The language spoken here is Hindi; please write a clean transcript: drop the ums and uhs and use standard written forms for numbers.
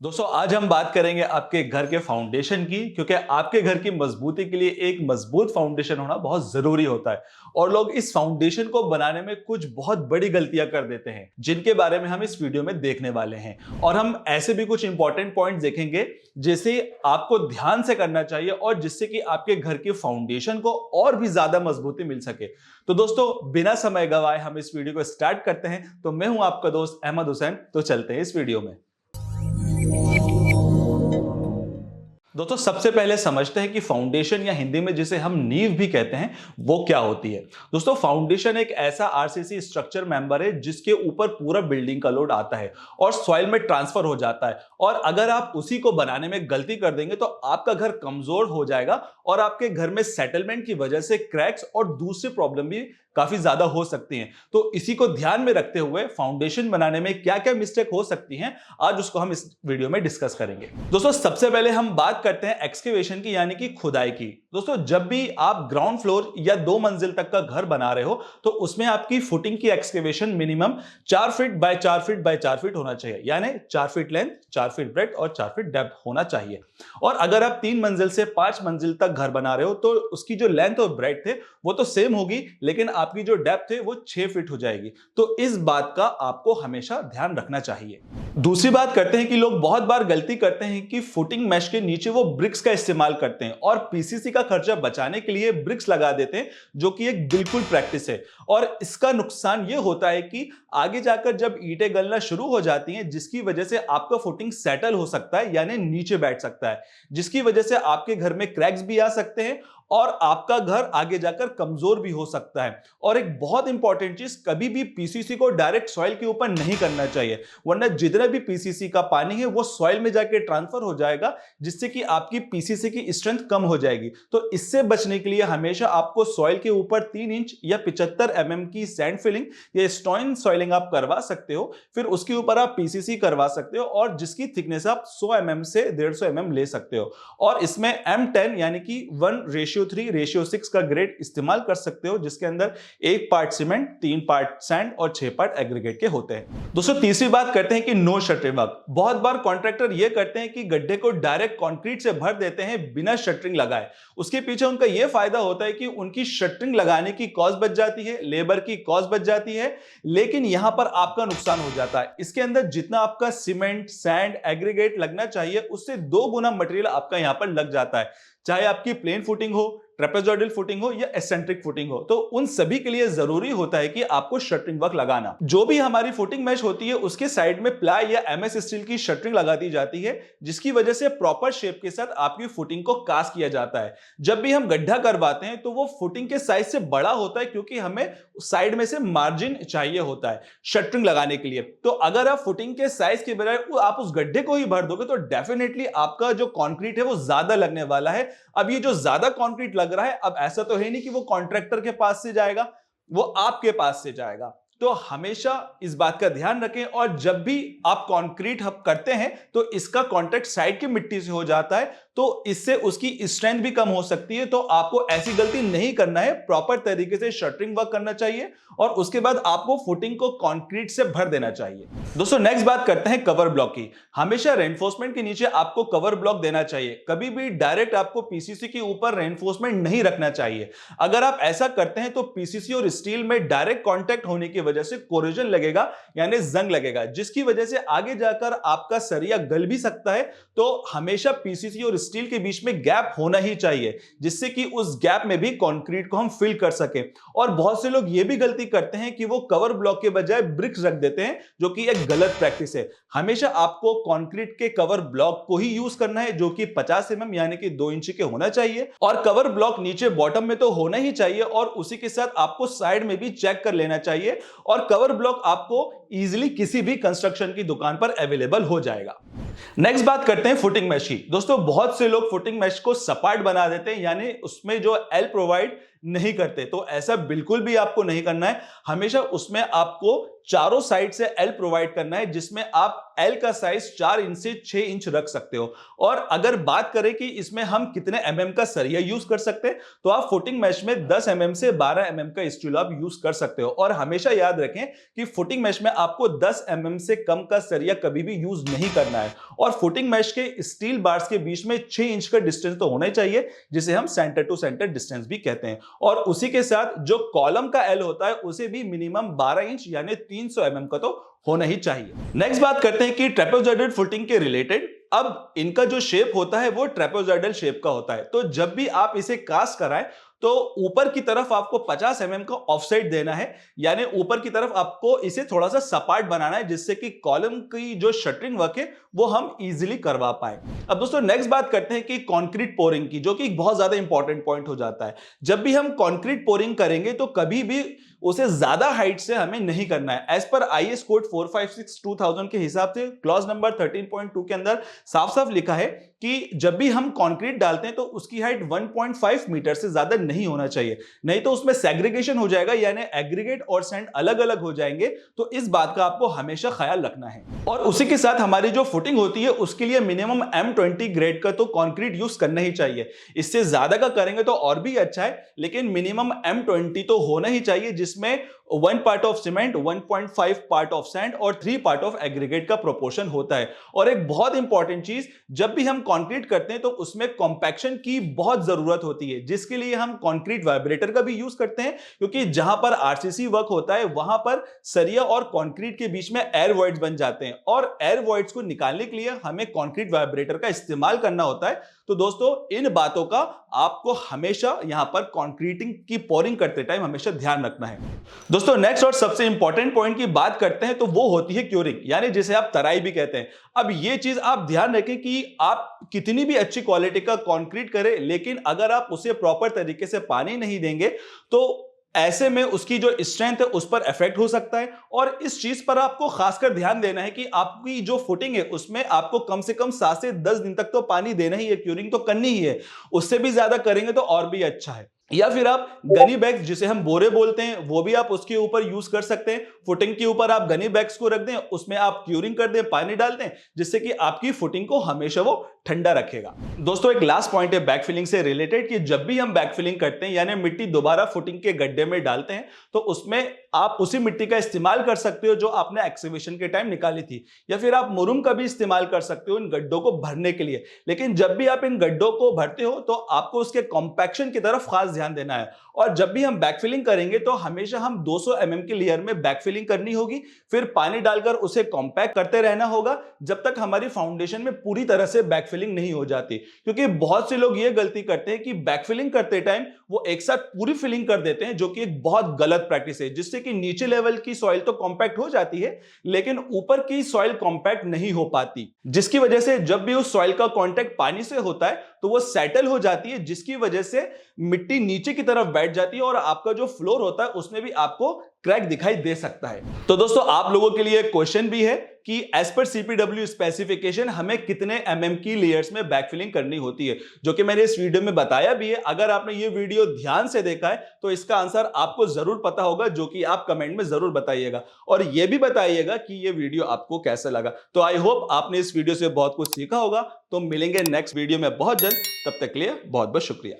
दोस्तों आज हम बात करेंगे आपके घर के फाउंडेशन की, क्योंकि आपके घर की मजबूती के लिए एक मजबूत फाउंडेशन होना बहुत जरूरी होता है। और लोग इस फाउंडेशन को बनाने में कुछ बहुत बड़ी गलतियां कर देते हैं, जिनके बारे में हम इस वीडियो में देखने वाले हैं। और हम ऐसे भी कुछ इंपॉर्टेंट पॉइंट्स देखेंगे जिसे आपको ध्यान से करना चाहिए और जिससे कि आपके घर की फाउंडेशन को और भी ज्यादा मजबूती मिल सके। तो दोस्तों बिना समय गवाए हम इस वीडियो को स्टार्ट करते हैं। तो मैं हूं आपका दोस्त अहमद हुसैन, तो चलते हैं इस वीडियो में। दोस्तों सबसे पहले समझते हैं कि फाउंडेशन या हिंदी में जिसे हम नींव भी कहते हैं वो क्या होती है। दोस्तों फाउंडेशन एक ऐसा आरसीसी स्ट्रक्चर मेंबर है जिसके ऊपर पूरा बिल्डिंग का लोड आता है और सॉइल में ट्रांसफर हो जाता है। और अगर आप उसी को बनाने में गलती कर देंगे तो आपका घर कमजोर हो जाएगा और आपके घर में सेटलमेंट की वजह से क्रैक्स और दूसरी प्रॉब्लम भी काफी ज्यादा हो सकती हैं। तो इसी को ध्यान में रखते हुए फाउंडेशन बनाने में क्या क्या मिस्टेक हो सकती हैं, आज उसको हम इस वीडियो में डिस्कस करेंगे। दोस्तों सबसे पहले हम बात करते हैं एक्सकेवेशन की, यानी कि खुदाई की। दोस्तों जब भी आप ग्राउंड फ्लोर या 2 मंजिल तक का घर बना रहे हो तो उसमें आपकी फुटिंग की excavation minimum 4 feet by 4 feet by 4 feet होना चाहिए, यानी 4 फीट लेंथ, 4 फीट ब्रेड्थ और 4 फीट डेप्थ होना चाहिए। और अगर आप 3 मंजिल से 5 मंजिल तक घर बना रहे हो तो उसकी जो लेंथ और ब्रेड्थ है वो तो सेम होगी, लेकिन आपकी जो डेप्थ है वो 6 फीट हो जाएगी। तो इस बात का आपको हमेशा ध्यान रखना चाहिए। दूसरी बात करते हैं कि लोग बहुत बार गलती करते हैं कि फुटिंग मैश के नीचे वो ब्रिक्स का इस्तेमाल करते हैं और पीसीसी का खर्चा बचाने के लिए ब्रिक्स लगा देते हैं, जो कि एक बिल्कुल प्रैक्टिस है। और इसका नुकसान ये होता है कि आगे जाकर जब ईंटें गलना शुरू हो जाती हैं, जिसकी वजह से आपका फुटिंग सेटल हो सकता है, यानी नीचे बैठ सकता है, जिसकी वजह से आपके घर में क्रैक्स भी आ सकते हैं और आपका घर आगे जाकर कमजोर भी हो सकता है। और एक बहुत इंपॉर्टेंट चीज, कभी भी पीसीसी को डायरेक्ट सॉइल के ऊपर नहीं करना चाहिए, वरना जितना भी पीसीसी का पानी है वो सॉइल में जाके ट्रांसफर हो जाएगा, जिससे कि आपकी पीसीसी की स्ट्रेंथ कम हो जाएगी। तो इससे बचने के लिए हमेशा आपको सॉइल के ऊपर 3 इंच या 75 mm की सैंड फिलिंग या स्टोन सॉइलिंग आप करवा सकते हो। फिर उसके ऊपर आप पीसीसी करवा सकते हो और जिसकी थिकनेस आप 100 mm से 150 mm ले सकते हो। और इसमें M10 यानी कि 1:3:6 का ग्रेड इस्तेमाल कर सकते हो, जिसके अंदर 1 पार्ट सीमेंट, 3 पार्ट सैंड और 6 पार्ट एग्रीगेट के होते हैं। दोस्तों तीसरी बात करते हैं कि नो शटरिंग वर्क। बहुत बार कॉन्ट्रैक्टर ये करते हैं कि गड्ढे को डायरेक्ट कंक्रीट से भर देते हैं बिना शटरिंग लगाए। उसके पीछे उनका यह फायदा होता है कि उनकी शटरिंग लगाने की कॉस्ट बच जाती है, लेबर की कॉस्ट बच जाती है, लेकिन यहां पर आपका नुकसान हो जाता है। इसके अंदर जितना आपका सीमेंट, सैंड, एग्रीगेट लगना चाहिए उससे 2 गुना मटेरियल आपका यहां पर लग जाता है। चाहे आपकी प्लेन फुटिंग हो, ट्रेपेजॉइडल फुटिंग हो या एसेंट्रिक फुटिंग हो, तो उन सभी के लिए जरूरी होता है कि आपको शटरिंग वर्क लगाना। जो भी हमारी फुटिंग मैश होती है उसके साइड में प्लाई या एमएस स्टील की शटरिंग लगा दी जाती है, जिसकी वजह से प्रॉपर शेप के साथ आपकी फुटिंग को कास्ट किया जाता है। जब भी हम गड्ढा करवाते हैं तो वो फुटिंग के साइज से बड़ा होता है, क्योंकि हमें साइड में से मार्जिन चाहिए होता है शटरिंग लगाने के लिए। तो अगर आप फुटिंग के साइज के बजाय आप उस गड्ढे को ही भर दोगे तो डेफिनेटली आपका जो कंक्रीट है वो ज्यादा लगने वाला है। अब ये जो ज्यादा कंक्रीट लग रहा है, अब ऐसा तो है नहीं कि वो कॉन्ट्रैक्टर के पास से जाएगा, वो आपके पास से जाएगा। तो हमेशा इस बात का ध्यान रखें। और जब भी आप कंक्रीट करते हैं तो इसका कांटेक्ट साइड की मिट्टी से हो जाता है, तो इससे उसकी स्ट्रेंथ भी कम हो सकती है। तो आपको ऐसी गलती नहीं करना है, प्रॉपर तरीके से शटरिंग वर्क करना चाहिए और उसके बाद आपको फुटिंग को कंक्रीट से भर देना चाहिए। दोस्तों नेक्स्ट बात करते हैं कवर ब्लॉक की। हमेशा रेनफोर्समेंट के नीचे आपको कवर ब्लॉक देना चाहिए। कभी भी डायरेक्ट आपको पीसीसी के ऊपर रेनफोर्समेंट नहीं रखना चाहिए। अगर आप ऐसा करते हैं तो पीसीसी और स्टील में डायरेक्ट कांटेक्ट होने की वजह से कोरोजन लगेगा, यानी जंग लगेगा, जिसकी वजह से आगे जाकर आपका सरिया गल भी सकता है। तो हमेशा पीसीसी और स्टील के बीच में गैप होना ही चाहिए, जिससे कि उस गैप में भी कंक्रीट को हम फिल कर सके। और बहुत से लोग ये भी गलती करते हैं कि वो कवर ब्लॉक के बजाय ब्रिक्स रख देते हैं, जो कि एक गलत प्रैक्टिस है। हमेशा आपको कंक्रीट के कवर ब्लॉक को ही यूज करना है, जो कि 50 mm यानी कि 2 इंच के होना चाहिए। और कवर ब्लॉक नीचे बॉटम में तो होना ही चाहिए और उसी के साथ आपको साइड में भी चेक कर लेना चाहिए। और कवर ब्लॉक आपको इजीली किसी भी कंस्ट्रक्शन की दुकान पर अवेलेबल हो जाएगा। नेक्स्ट बात करते हैं फुटिंग मैश की। दोस्तों बहुत से लोग फुटिंग मैश को सपाट बना देते हैं, यानी उसमें जो एल प्रोवाइड नहीं करते। तो ऐसा बिल्कुल भी आपको नहीं करना है। हमेशा उसमें आपको चारों साइड से एल प्रोवाइड करना है, जिसमें आप एल का साइज 4 इंच से 6 इंच रख सकते हो। और अगर बात करें कि इसमें हम कितने mm का सरिया यूज कर सकते हैं, तो आप फुटिंग मैश में 10 mm से 12 mm का स्टील आप यूज कर सकते हो। और हमेशा याद रखें कि फुटिंग मैश में आपको 10 mm से कम का सरिया कभी भी यूज नहीं करना है। और फुटिंग मैश के स्टील बार्स के बीच में 6 इंच का डिस्टेंस तो होना ही चाहिए, जिसे हम सेंटर टू सेंटर डिस्टेंस भी कहते हैं। और उसी के साथ जो कॉलम का एल होता है उसे भी मिनिमम 12 इंच यानी 300 mm का तो होना ही चाहिए। नेक्स्ट बात करते हैं कि ट्रेपेजॉइडल फुटिंग के रिलेटेड। अब इनका जो शेप होता है वो ट्रेपेजॉइडल शेप का होता है। तो जब भी आप इसे कास्ट कराएं तो ऊपर की तरफ आपको 50 mm का ऑफसेट देना है, यानी ऊपर की तरफ आपको इसे थोड़ा सा सपाट बनाना है, जिससे कि कॉलम की जो शटरिंग वर्क है वो हम इजीली करवा पाए। अब दोस्तों नेक्स्ट बात करते हैं कि कंक्रीट पोरिंग की, जो कि बहुत ज्यादा इंपॉर्टेंट पॉइंट हो जाता है। जब भी हम कंक्रीट पोरिंग करेंगे तो कभी भी उसे ज्यादा हाइट से हमें नहीं करना है। एज पर आईएस कोड 456/2000 के हिसाब से क्लॉज नंबर 13.2 के अंदर साफ साफ लिखा है कि जब भी हम कंक्रीट डालते हैं तो उसकी हाइट 1.5 मीटर से ज्यादा नहीं होना चाहिए, नहीं तो उसमें सेग्रीगेशन हो जाएगा, यानी एग्रीगेट और सैंड अलग अलग हो जाएंगे। तो इस बात का आपको हमेशा ख्याल रखना है। और उसी के साथ हमारी जो फुटिंग होती है उसके लिए मिनिमम M20 ग्रेड का तो कंक्रीट यूज करना ही चाहिए। इससे ज्यादा का करेंगे तो और भी अच्छा है, लेकिन मिनिमम M20 तो होना ही चाहिए, जिसमें 1 part of cement, 1.5 part of sand और 3 पार्ट ऑफ एग्रीगेट का प्रोपोर्शन होता है। और एक बहुत इंपॉर्टेंट चीज, जब भी हम कंक्रीट करते हैं तो उसमें कॉम्पैक्शन की बहुत जरूरत होती है, जिसके लिए हम कंक्रीट वाइब्रेटर का भी यूज करते हैं, क्योंकि जहां पर आरसीसी वर्क होता है वहां पर सरिया और कंक्रीट के बीच में एयर वॉइड्स बन जाते हैं, और एयर वॉइड्स को निकालने के लिए हमें कंक्रीट वाइब्रेटर का इस्तेमाल करना होता है। तो दोस्तों इन बातों का आपको हमेशा यहां पर कंक्रीटिंग की पोरिंग करते टाइम हमेशा ध्यान रखना है। दोस्तों नेक्स्ट और सबसे इंपॉर्टेंट पॉइंट की बात करते हैं तो वो होती है क्यूरिंग, यानी जिसे आप तराई भी कहते हैं। अब ये चीज आप ध्यान रखें कि आप कितनी भी अच्छी क्वालिटी का कंक्रीट करें, लेकिन अगर आप उसे प्रॉपर तरीके से पानी नहीं देंगे तो ऐसे में उसकी जो स्ट्रेंथ है उस पर इफेक्ट हो सकता है। और इस चीज पर आपको खासकर ध्यान देना है कि आपकी जो फुटिंग है उसमें आपको कम से कम 7 से 10 दिन तक तो पानी देना ही है, क्यूरिंग तो करनी ही है। उससे भी ज्यादा करेंगे तो और भी अच्छा है। या फिर आप गनी बैग्स, जिसे हम बोरे बोलते हैं, वो भी आप उसके ऊपर यूज कर सकते हैं। फुटिंग के ऊपर आप गनी बैग्स को रख दें, उसमें आप क्यूरिंग कर दें, पानी डाल दें, जिससे कि आपकी फुटिंग को हमेशा वो ठंडा रखेगा। दोस्तों एक लास्ट पॉइंट है बैकफिलिंग से रिलेटेड, कि जब भी हम बैकफिलिंग करते हैं यानी मिट्टी दोबारा फुटिंग के गड्ढे में डालते हैं, तो उसमें आप उसी मिट्टी का इस्तेमाल कर सकते हो जो आपने एक्सकेवेशन के टाइम निकाली थी, या फिर आप मुरुम का भी इस्तेमाल कर सकते हो इन गड्ढों को भरने के लिए। लेकिन जब भी आप इन गड्ढों को भरते हो तो आपको उसके कॉम्पैक्शन की तरफ खास ध्यान देना है। और जब भी हम बैकफिलिंग करेंगे तो हमेशा हम 200 mm की लेयर में बैकफिलिंग करनी होगी, फिर पानी डालकर उसे कॉम्पैक्ट करते रहना होगा जब तक हमारी फाउंडेशन में पूरी तरह से बैकफिलिंग नहीं हो जाती। क्योंकि बहुत से लोग ये गलती करते हैं कि बैकफिलिंग करते टाइम वो एक साथ पूरी फिलिंग कर देते हैं, जो कि एक बहुत गलत प्रैक्टिस है, जिससे कि नीचे लेवल की सॉइल तो कॉम्पैक्ट हो जाती है लेकिन ऊपर की सॉइल कॉम्पैक्ट नहीं हो पाती, जिसकी वजह से जब भी उस सॉइल का कांटेक्ट पानी से होता है तो वो सेटल हो जाती है, जिसकी वजह से मिट्टी नीचे की तरफ बैठ जाती है और आपका जो फ्लोर होता है उसमें भी आपको क्रैक दिखाई दे सकता है। तो दोस्तों आप लोगों के लिए क्वेश्चन भी है कि एज पर सीपीडब्ल्यू स्पेसिफिकेशन हमें कितने mm की लेयर्स में बैकफिलिंग करनी होती है, जो कि मैंने इस वीडियो में बताया भी है। अगर आपने ये वीडियो ध्यान से देखा है तो इसका आंसर आपको जरूर पता होगा, जो कि आप कमेंट में जरूर बताइएगा, और ये भी बताइएगा कि ये वीडियो आपको कैसा लगा। तो आई होप आपने इस वीडियो से बहुत कुछ सीखा होगा। तो मिलेंगे नेक्स्ट वीडियो में बहुत जल्द, तब तक के लिए बहुत बहुत शुक्रिया।